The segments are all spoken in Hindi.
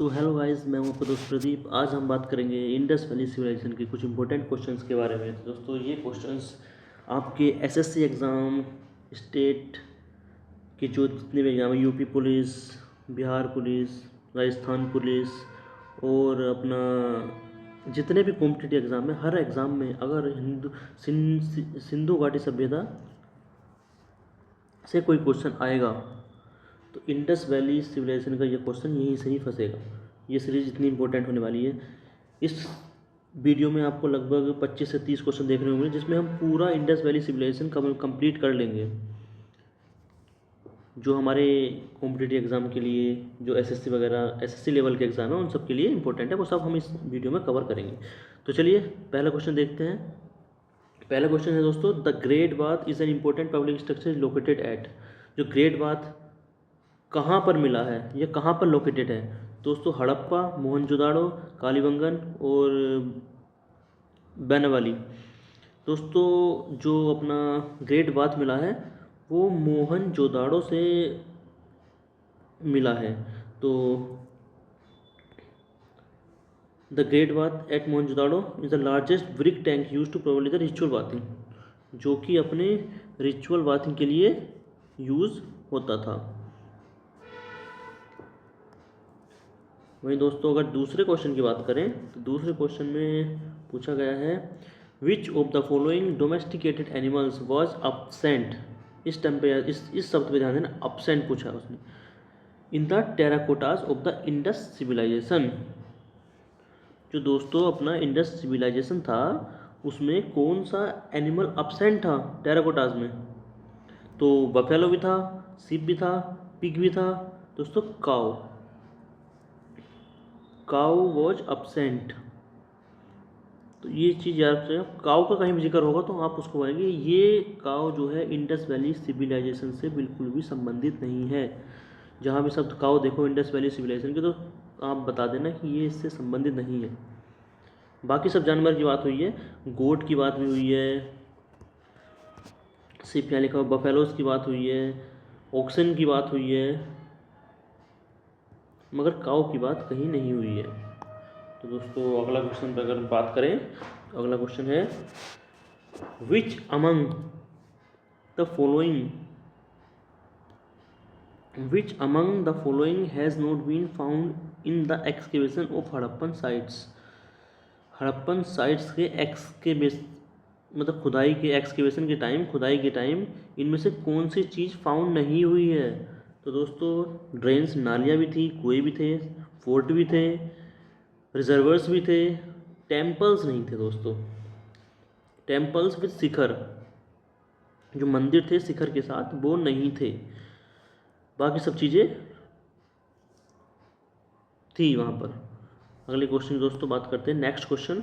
सो हेलो गाइस, मैं हूं आपका दोस्त प्रदीप। आज हम बात करेंगे इंडस वैली सिविलाइजेशन के कुछ इंपॉर्टेंट क्वेश्चंस के बारे में। तो दोस्तों, ये क्वेश्चंस आपके एसएससी एग्ज़ाम, स्टेट के जो जितने भी एग्ज़ाम है, UP police, Bihar police, Rajasthan police और अपना जितने भी कॉम्पिटिटिव एग्ज़ाम है, हर एग्ज़ाम में अगर सिंधु घाटी सभ्यता से कोई क्वेश्चन आएगा तो इंडस वैली सिविलाइजेशन का ये क्वेश्चन यहीं से ही फंसेगा। ये सीरीज इतनी इंपॉर्टेंट होने वाली है। इस वीडियो में आपको लगभग 25 से 30 क्वेश्चन देखने होंगे, जिसमें हम पूरा इंडस वैली सिविलाइजेशन कंप्लीट कर लेंगे। जो हमारे कॉम्पिटिटिव एग्ज़ाम के लिए, जो एसएससी वगैरह एसएससी लेवल के एग्ज़ाम है, उन सब के लिए इंपॉर्टेंट है, वो सब हम इस वीडियो में कवर करेंगे। तो चलिए पहला क्वेश्चन देखते हैं। पहला क्वेश्चन है दोस्तों, the great bath is an important public structure located at. जो ग्रेट बाथ कहाँ पर मिला है, ये कहाँ पर लोकेटेड है दोस्तों? हड़प्पा, मोहनजोदाड़ो, कालीबंगन और बनवाली। दोस्तों, जो अपना ग्रेट बाथ मिला है वो मोहनजोदाड़ो से मिला है। तो the great bath at Mohenjodaro is the largest brick tank use to provide the ritual bathing, जो कि अपने रिचुअल बाथिंग के लिए यूज़ होता था। वहीं दोस्तों, अगर दूसरे क्वेश्चन की बात करें तो दूसरे क्वेश्चन में पूछा गया है, which of the following domesticated animals was absent. इस टाइम पे इस शब्द पे ध्यान देना, अपसेंट पूछा है उसने। In the terracottas of the Indus civilisation. जो दोस्तों अपना इंडस सिविलाइजेशन था, उसमें कौन सा एनिमल अपसेंट था टेराकोटास में? तो बफेलो भी था, सिप भी था, पिग भी था। दोस्तों, काउ वॉज अपसेंट। तो ये चीज़ याद रखिएगा, काउ का कहीं भी जिक्र होगा तो आप उसको बोलेंगे ये काउ जो है इंडस वैली सिविलाइजेशन से बिल्कुल भी संबंधित नहीं है। जहाँ भी शब्द काउ देखो इंडस वैली सिविलाइजेशन के, तो आप बता देना कि ये इससे संबंधित नहीं है। बाकी सब जानवर की बात हुई है, गोट की बात भी हुई है, सिर्फ यहाँ लिखा हुआ बफेलोज की बात हुई है, ऑक्सन की बात हुई है, मगर काउ की बात कहीं नहीं हुई है। तो दोस्तों, अगला क्वेश्चन पर अगर बात करें तो अगला क्वेश्चन है, which among the following has not been found in the excavation of Harappan sites. Harappan sites के मतलब खुदाई के टाइम इनमें से कौन सी चीज़ फाउंड नहीं हुई है? तो दोस्तों, ड्रेन्स, नालियाँ भी थी, कुएं भी थे, फोर्ट भी थे, रिजर्वर्स भी थे, टेम्पल्स नहीं थे दोस्तों। टेम्पल्स विद शिखर, जो मंदिर थे शिखर के साथ, वो नहीं थे। बाकी सब चीज़ें थी वहाँ पर। अगले क्वेश्चन की दोस्तों बात करते हैं। नेक्स्ट क्वेश्चन,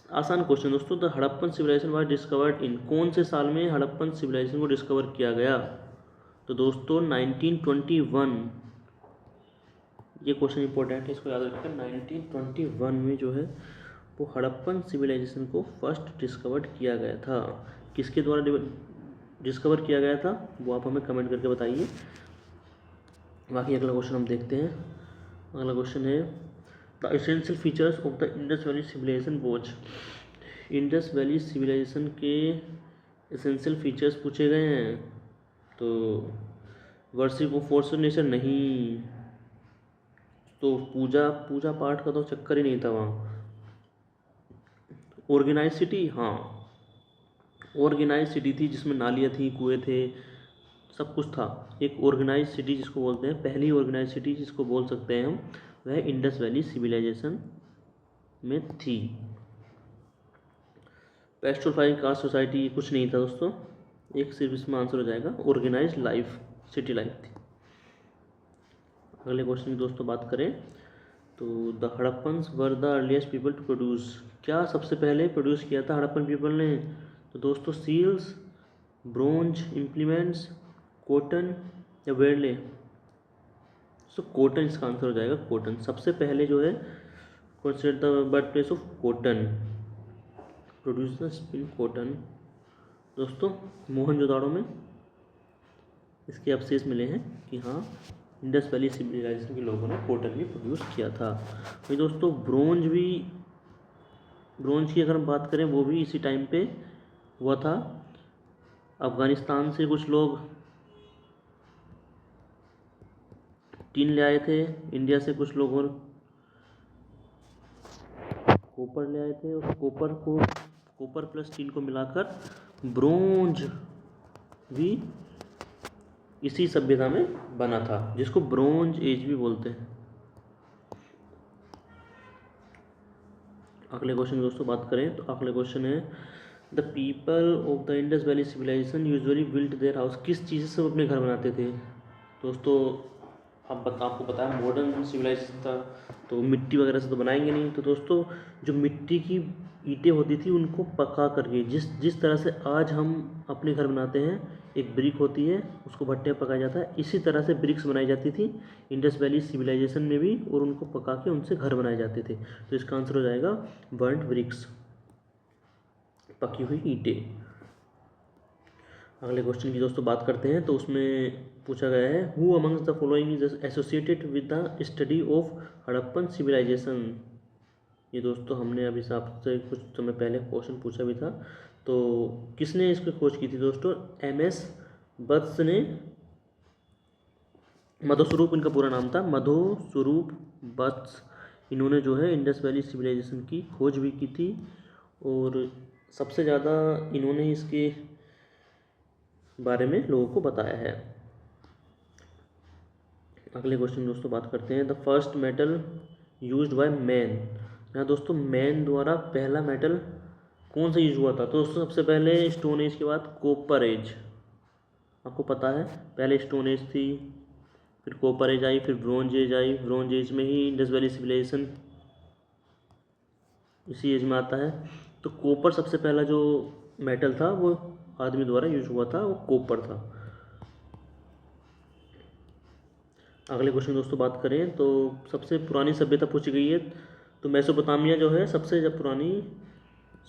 आसान क्वेश्चन दोस्तों, the Harappan civilization was discovered in. कौन से साल में हड़प्पन सिविलाइजेशन को डिस्कवर किया गया? तो दोस्तों 1921। ये क्वेश्चन इंपॉर्टेंट है, इसको याद रखिएगा। 1921 में जो है वो हड़प्पन सिविलाइजेशन को फर्स्ट डिस्कवर्ड किया गया था। किसके द्वारा डिस्कवर किया गया था वो आप हमें कमेंट करके बताइए। बाकी अगला क्वेश्चन हम देखते हैं। अगला क्वेश्चन है, the essential features of the Indus valley civilization was. Indus valley civilization के एसेंशियल फीचर्स पूछे गए हैं। तो वर्शिप ऑफ फोर्स नेचर नहीं, तो पूजा पाठ का तो चक्कर ही नहीं था वहाँ। ऑर्गेनाइज सिटी, हाँ, ऑर्गेनाइज सिटी थी जिसमें नालियाँ थी, कुएँ थे, सब कुछ था। एक ऑर्गेनाइज सिटी जिसको बोलते हैं, पहली ऑर्गेनाइज सिटी जिसको बोल सकते हैं हम, वह इंडस वैली सिविलाइजेशन में थी। पेस्टोफाइक कास्ट सोसाइटी कुछ नहीं था दोस्तों, एक सिर्फ इसमें आंसर हो जाएगा, ऑर्गेनाइज लाइफ, सिटी लाइफ थी। अगले क्वेश्चन की दोस्तों बात करें तो the Harappans were the earliest people to produce. क्या सबसे पहले प्रोड्यूस किया था हड़प्पन पीपल ने? तो दोस्तों, सील्स, ब्रोंज इम्प्लीमेंट्स, कॉटन या वेरले। सो कॉटन इसका आंसर हो जाएगा, कॉटन। सबसे पहले जो है consider the birth place of cotton, produce the spin cotton. दोस्तों, मोहनजोदाड़ो में इसके अवशेष मिले हैं कि हाँ, इंडस वैली सिविलाइजेशन के लोगों ने कॉटन भी प्रोड्यूस किया था। वही दोस्तों ब्रोंज की अगर हम बात करें वो भी इसी टाइम पे हुआ था। अफ़गानिस्तान से कुछ लोग टीन ले आए थे, इंडिया से कुछ लोग और कॉपर ले आए थे, और कॉपर प्लस टीन को मिलाकर ब्रोंज भी इसी सभ्यता में बना था, जिसको ब्रोंज एज भी बोलते हैं। अगले क्वेश्चन दोस्तों बात करें तो अगले क्वेश्चन है the people of the Indus valley civilization usually built their house. किस चीज़ से वो अपने घर बनाते थे दोस्तों? आपको पता है मॉडर्न सिविलाइजेशन था तो मिट्टी वगैरह से तो बनाएंगे नहीं। तो दोस्तों जो मिट्टी की ईंटें होती थी उनको पका करके, जिस तरह से आज हम अपने घर बनाते हैं, एक ब्रिक होती है उसको भट्टे पर पकाया जाता है, इसी तरह से ब्रिक्स बनाई जाती थी इंडस वैली सिविलाइजेशन में भी, और उनको पका के उनसे घर बनाए जाते थे। तो इसका आंसर हो जाएगा बर्न्ड ब्रिक्स, पकी हुई ईंटें। अगले क्वेश्चन की दोस्तों बात करते हैं तो उसमें पूछा गया है who amongst the following is associated with the study of Harappan civilization. ये दोस्तों हमने अभी आपसे कुछ समय पहले क्वेश्चन पूछा भी था। तो किसने इसकी खोज की थी दोस्तों? MS बत्स ने, मधुस्वरूप इनका पूरा नाम था, मधुस्वरूप बत्स। इन्होंने जो है इंडस वैली सिविलाइजेशन की खोज भी की थी, और सबसे ज़्यादा इन्होंने इसके बारे में लोगों को बताया है। अगले क्वेश्चन दोस्तों बात करते हैं the first metal used by man. यहाँ दोस्तों मैन द्वारा पहला मेटल कौन सा यूज हुआ था? तो दोस्तों सबसे पहले स्टोन एज के बाद कॉपर एज। आपको पता है पहले स्टोन एज थी, फिर कॉपर एज आई, फिर ब्रोंज एज आई। ब्रोंज एज में ही इंडस वैली सिविलाइजेशन इसी एज में आता है। तो कॉपर सबसे पहला जो मेटल था वो आदमी द्वारा यूज हुआ था, वो कॉपर था। अगले क्वेश्चन दोस्तों बात करें तो सबसे पुरानी सभ्यता पूछी गई है। तो मेसोपोटामिया जो है सबसे जब पुरानी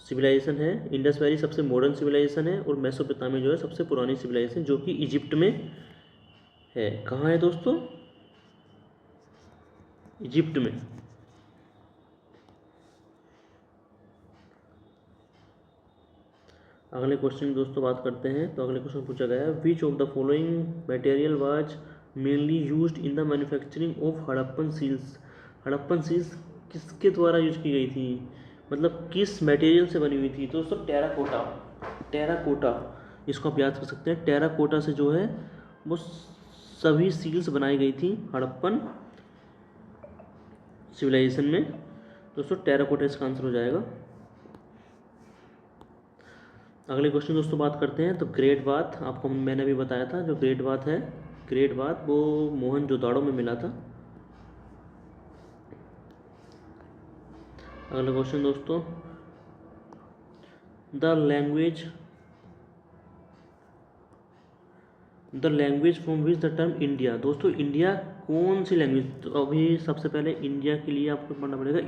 सिविलाइजेशन है, इंडस वैली सबसे मॉडर्न सिविलाइजेशन है, और मेसोपोटामिया जो है सबसे पुरानी सिविलाइजेशन जो कि इजिप्ट में है। कहाँ है दोस्तों? इजिप्ट में। अगले क्वेश्चन की दोस्तों बात करते हैं तो अगले क्वेश्चन पूछा गया है which of the following material was mainly used in the manufacturing of Harappan seals. Harappan seals किसके द्वारा यूज की गई थी, मतलब किस मटेरियल से बनी हुई थी? तो दोस्तों टेराकोटा, इसको आप याद कर सकते हैं। टेराकोटा से जो है वो सभी सील्स बनाई गई थी हड़प्पन सिविलाइजेशन में। दोस्तों टेराकोटा इसका आंसर हो जाएगा। अगले क्वेश्चन दोस्तों बात करते हैं तो ग्रेट बाथ, आपको मैंने अभी बताया था जो ग्रेट बाथ है, ग्रेट बाथ वो मोहनजोदाड़ो में मिला था। अगला क्वेश्चन दोस्तों the language from which the term India. दोस्तों इंडिया कौन सी लैंग्वेज? तो अभी सबसे पहले इंडिया के लिए आपको पढ़ना पड़ेगा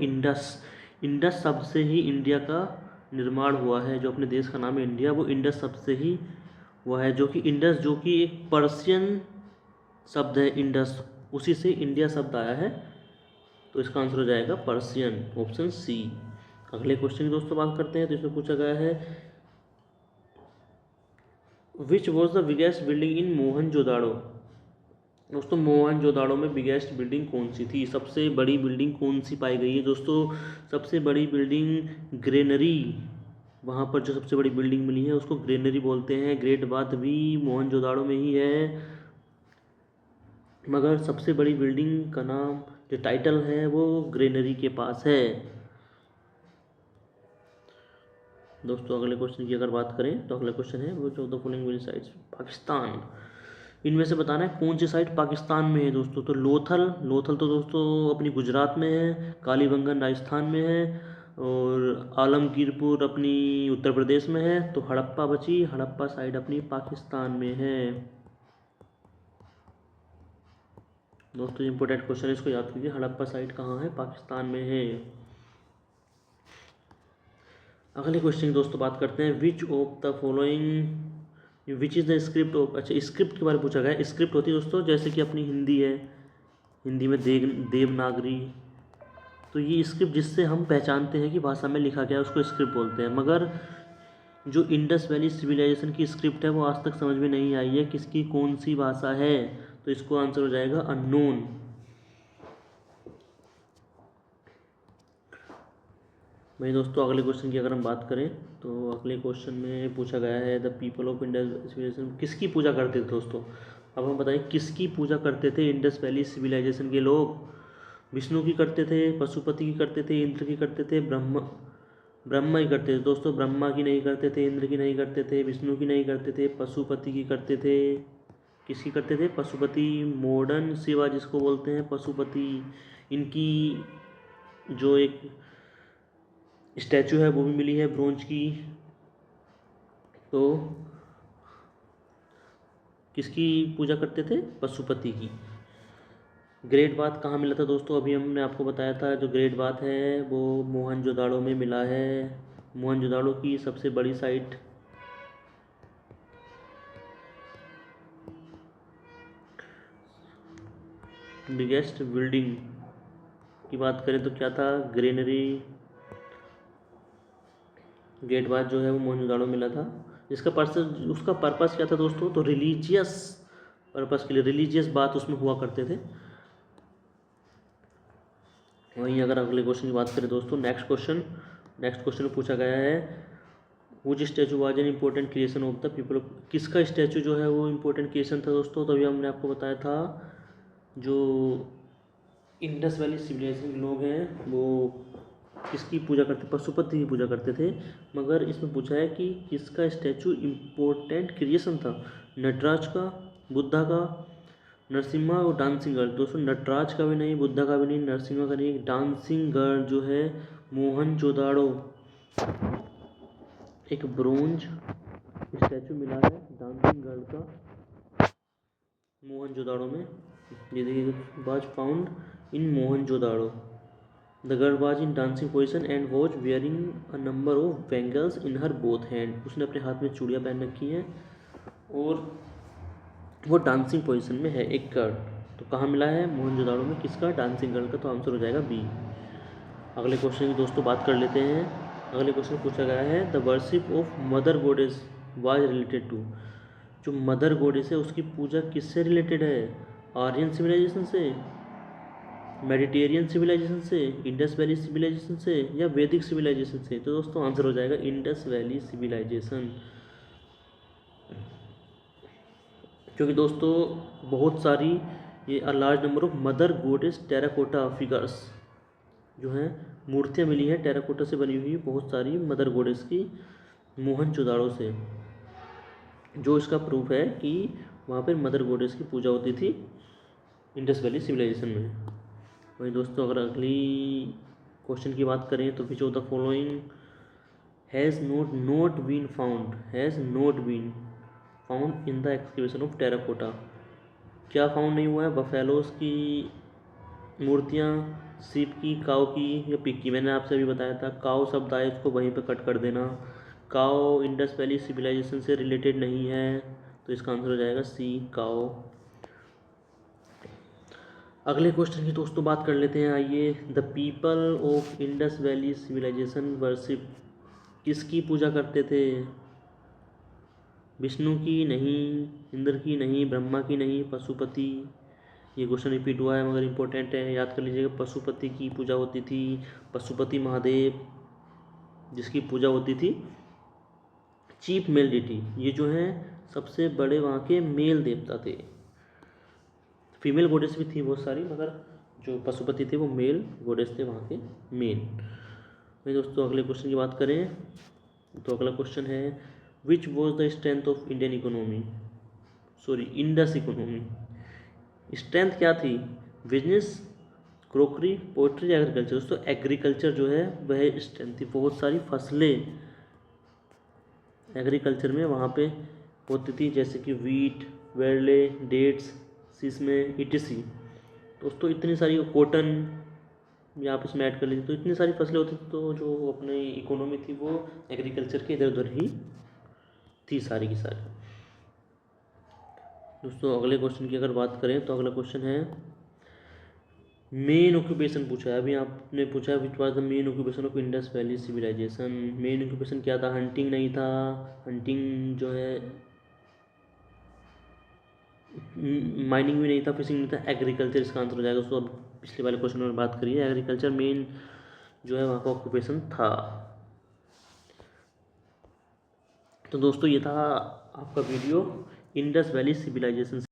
इंडस शब्द से ही इंडिया का निर्माण हुआ है। जो अपने देश का नाम है इंडिया, वो इंडस शब्द से ही हुआ है, जो कि इंडस जो कि एक पर्शियन शब्द है इंडस, उसी से इंडिया शब्द आया है। तो इसका आंसर हो जाएगा पर्शियन, ऑप्शन सी। अगले क्वेश्चन की दोस्तों बात करते हैं तो इसमें पूछा गया है which was the biggest building in Mohenjodaro. दोस्तों मोहनजोदाड़ो में बिगेस्ट बिल्डिंग कौन सी थी, सबसे बड़ी बिल्डिंग कौन सी पाई गई है? दोस्तों सबसे बड़ी बिल्डिंग ग्रेनरी, वहाँ पर जो सबसे बड़ी बिल्डिंग मिली है उसको ग्रेनरी बोलते हैं। ग्रेट बाथ भी मोहनजोदाड़ो में ही है, मगर सबसे बड़ी बिल्डिंग का नाम जो टाइटल है वो ग्रेनरी के पास है। दोस्तों अगले क्वेश्चन की अगर बात करें तो अगला क्वेश्चन है which of the following will sites Pakistan. इनमें से बताना है कौन सी साइट पाकिस्तान में है दोस्तों। तो लोथल तो दोस्तों अपनी गुजरात में है, कालीबंगन राजस्थान में है, और आलमगीरपुर अपनी उत्तर प्रदेश में है। तो हड़प्पा बची, हड़प्पा साइट अपनी पाकिस्तान में है। दोस्तों इंपॉर्टेंट क्वेश्चन है, इसको याद कीजिए। हड़प्पा साइट कहाँ है? पाकिस्तान में है। अगले क्वेश्चन की दोस्तों बात करते हैं विच of the following which is the script of. अच्छा स्क्रिप्ट के बारे में पूछा गया है। स्क्रिप्ट होती है दोस्तों जैसे कि अपनी हिंदी है, हिंदी में देवनागरी। तो ये स्क्रिप्ट जिससे हम पहचानते हैं कि भाषा में लिखा गया है उसको स्क्रिप्ट बोलते हैं। मगर जो इंडस वैली सिविलाइजेशन की स्क्रिप्ट है वो आज तक समझ में नहीं आई है किसकी कौन सी भाषा है, तो इसको आंसर हो जाएगा अननोन। भाई दोस्तों अगले क्वेश्चन की अगर हम बात करें तो अगले क्वेश्चन में पूछा गया है the people of Indus civilization किसकी पूजा करते थे दोस्तों। अब हम बताएं किसकी पूजा करते थे इंडस वैली सिविलाइजेशन के लोग। विष्णु की करते थे, पशुपति की करते थे, इंद्र की करते थे, ब्रह्मा ही करते थे दोस्तों। ब्रह्मा की नहीं करते थे, इंद्र की नहीं करते थे, विष्णु की नहीं करते थे, पशुपति की करते थे। किसकी करते थे? पशुपति। मॉडर्न शिवा जिसको बोलते हैं पशुपति, इनकी जो एक स्टैचू है वो भी मिली है ब्रोंज की। तो किसकी पूजा करते थे? पशुपति की। ग्रेट बाथ कहाँ मिला था दोस्तों? अभी हमने आपको बताया था जो ग्रेट बाथ है वो मोहनजोदाड़ो में मिला है। मोहनजोदाड़ो की सबसे बड़ी साइट। बिगेस्ट बिल्डिंग की बात करें तो क्या था? ग्रेनरी। ग्रेट बाथ जो है वो मोहनजोदाड़ो में मिला था। उसका पर्पस क्या था दोस्तों? तो रिलीजियस पर्पस के लिए, रिलीजियस बात उसमें हुआ करते थे। वहीं अगर अगले क्वेश्चन की बात करें दोस्तों, नेक्स्ट क्वेश्चन में पूछा गया है which statue was an important creation of the people of. किसका स्टैचू जो है वो इंपॉर्टेंट क्रिएशन था दोस्तों? तभी हमने आपको बताया था जो इंडस वैली सिविलाइजेशन के लोग हैं वो किसकी पूजा करते? पशुपति की पूजा करते थे। मगर इसमें पूछा है कि किसका स्टैचू इम्पोर्टेंट क्रिएशन था। नटराज का, बुद्धा का, नरसिम्हा और डांसिंग गर्ल। दोस्तों नटराज का भी नहीं, बुद्धा का भी नहीं, नरसिम्हा का नहीं, डांसिंग गर्ल जो है मोहनजोदाड़ो एक ब्रोंज स्टैचू मिला है डांसिंग गर्ल का मोहनजोदाड़ो में। ये देखिए was found in Mohenjodaro. The girl was in dancing position and was wearing a number of bangles in her both hand. उसने अपने हाथ में चूड़ियाँ पहन रखी हैं और वो डांसिंग पोजीशन में है एक गर्ल। तो कहाँ मिला है? मोहनजोदाड़ो में। किसका? डांसिंग गर्ल का। तो आंसर हो जाएगा बी। अगले क्वेश्चन की दोस्तों बात कर लेते हैं। अगले क्वेश्चन पूछा गया है the worship of mother goddess was related to. जो मदर गॉडेस है उसकी पूजा किससे रिलेटेड है? आर्यन सिविलाइजेशन से, मेडिटेरियन सिविलाइजेशन से, इंडस वैली सिविलाइजेशन से या वैदिक सिविलाइजेशन से? तो दोस्तों आंसर हो जाएगा इंडस वैली सिविलाइजेशन। क्योंकि दोस्तों बहुत सारी ये large number of mother goddess terracotta figures जो हैं मूर्तियाँ मिली हैं टेराकोटा से बनी हुई बहुत सारी मदर गॉडेस की मोहनजोदाड़ो से, जो इसका प्रूफ है कि वहाँ पर मदर गॉडेस की पूजा होती थी इंडस वैली सिविलाइजेशन में। वही दोस्तों अगर अगली क्वेश्चन की बात करें तो which of the following has not been found in the excavation of terracotta. क्या फाउंड नहीं हुआ है? बफेलोस की मूर्तियाँ, सीप की, काऊ की या पिग की। मैंने आपसे अभी बताया था काऊ शब्द आए उसको वहीं पे कट कर देना। काऊ इंडस वैली सिविलाइजेशन से रिलेटेड नहीं है, तो इसका आंसर हो जाएगा सी काऊ। अगले क्वेश्चन की दोस्तों बात कर लेते हैं। आइए the people of Indus valley civilization worship किसकी पूजा करते थे? विष्णु की नहीं, इंद्र की नहीं, ब्रह्मा की नहीं, पशुपति। ये क्वेश्चन रिपीट हुआ है मगर इम्पोर्टेंट है, याद कर लीजिएगा। पशुपति की पूजा होती थी। पशुपति महादेव जिसकी पूजा होती थी। चीफ मेल डिटी, ये जो हैं सबसे बड़े वहाँ के मेल देवता थे। फीमेल गॉडेस भी थी बहुत सारी मगर जो पशुपति थे वो मेल गॉडेस थे वहाँ के मेन। भाई दोस्तों अगले क्वेश्चन की बात करें तो अगला क्वेश्चन है which was the strength of Indus economy. Strength क्या थी? Business, crockery, poultry, agriculture. दोस्तों एग्रीकल्चर जो है वह स्ट्रेंथ थी। बहुत सारी फसलें एग्रीकल्चर में वहाँ पे होती थी जैसे कि वीट, वेरले, डेट्स, सिसमे, इटिसी। दोस्तों इतनी सारी कॉटन भी आप इसमें ऐड कर लीजिए, तो इतनी सारी फसलें होती थी। तो जो अपनी इकोनॉमी थी वो एग्रीकल्चर के इधर उधर ही थी सारी की सारी। दोस्तों अगले क्वेश्चन की अगर बात करें तो अगला क्वेश्चन है मेन ऑक्यूपेशन पूछा है, अभी आपने पूछा which was the main occupation of Indus valley civilization. Main occupation क्या था? हंटिंग नहीं था, हंटिंग जो है, माइनिंग भी नहीं था, फिशिंग नहीं था, एग्रीकल्चर इसका आंसर हो जाएगा। उसको अब पिछले वाले क्वेश्चन में बात करिए, एग्रीकल्चर मेन जो है वहाँ का ऑक्यूपेशन था। तो दोस्तों ये था आपका वीडियो इंडस वैली सिविलाइजेशन।